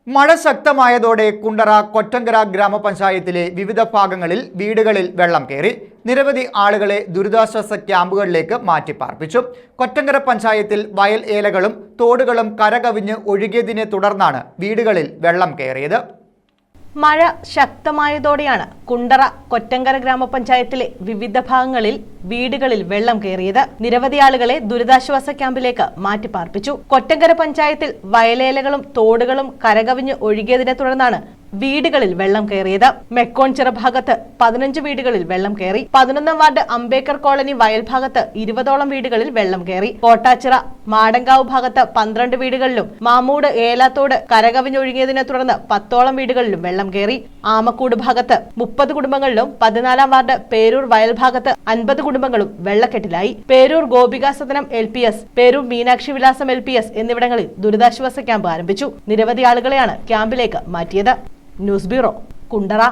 മഴ ശക്തമായതോടെ കുണ്ടറ കൊറ്റങ്കര ഗ്രാമപഞ്ചായത്തിലെ വിവിധ ഭാഗങ്ങളിൽ വീടുകളിൽ വെള്ളം കയറി. നിരവധി ആളുകളെ ദുരിതാശ്വാസ ക്യാമ്പുകളിലേക്ക് മാറ്റിപ്പാർപ്പിച്ചു. കൊറ്റങ്കര പഞ്ചായത്തിൽ വയൽ ഏലകളും തോടുകളും കരകവിഞ്ഞ് ഒഴുകിയതിനെ തുടർന്നാണ് വീടുകളിൽ വെള്ളം കയറിയത്. മഴ ശക്തമായതോടെയാണ് കുണ്ടറ കൊറ്റങ്കര ഗ്രാമപഞ്ചായത്തിലെ വിവിധ ഭാഗങ്ങളിൽ വീടുകളിൽ വെള്ളം കയറിയത്. നിരവധി ആളുകളെ ദുരിതാശ്വാസ ക്യാമ്പിലേക്ക് മാറ്റിപ്പാർപ്പിച്ചു. കൊറ്റങ്കര പഞ്ചായത്തിൽ വയലേലകളും തോടുകളും കരകവിഞ്ഞ് ഒഴുകിയതിനെ തുടർന്നാണ് വീടുകളിൽ വെള്ളം കയറിയത്. മെക്കോൺചിറ ഭാഗത്ത് 15 വീടുകളിൽ വെള്ളം കയറി. 11 വാർഡ് അംബേദ്കർ കോളനി വയൽ ഭാഗത്ത് 20ഓളം വീടുകളിൽ വെള്ളം കയറി. കോട്ടാച്ചിറ മാടങ്കാവ് ഭാഗത്ത് 12 വീടുകളിലും മാമൂട് ഏലാത്തോട് കരകവിഞ്ഞൊഴുകിയതിനെ തുടർന്ന് 10ഓളം വീടുകളിലും വെള്ളം കയറി. ആമക്കൂട് ഭാഗത്ത് 30 കുടുംബങ്ങളിലും 14 വാർഡ് പേരൂർ വയൽ ഭാഗത്ത് 50 കുടുംബങ്ങളും വെള്ളക്കെട്ടിലായി. പേരൂർ ഗോപികാസദനം LPS, പേരൂർ മീനാക്ഷി വിലാസം LPS എന്നിവിടങ്ങളിൽ ദുരിതാശ്വാസ ക്യാമ്പ് ആരംഭിച്ചു. നിരവധി ആളുകളെയാണ് ക്യാമ്പിലേക്ക് മാറ്റിയത്. News bureau, Kundara.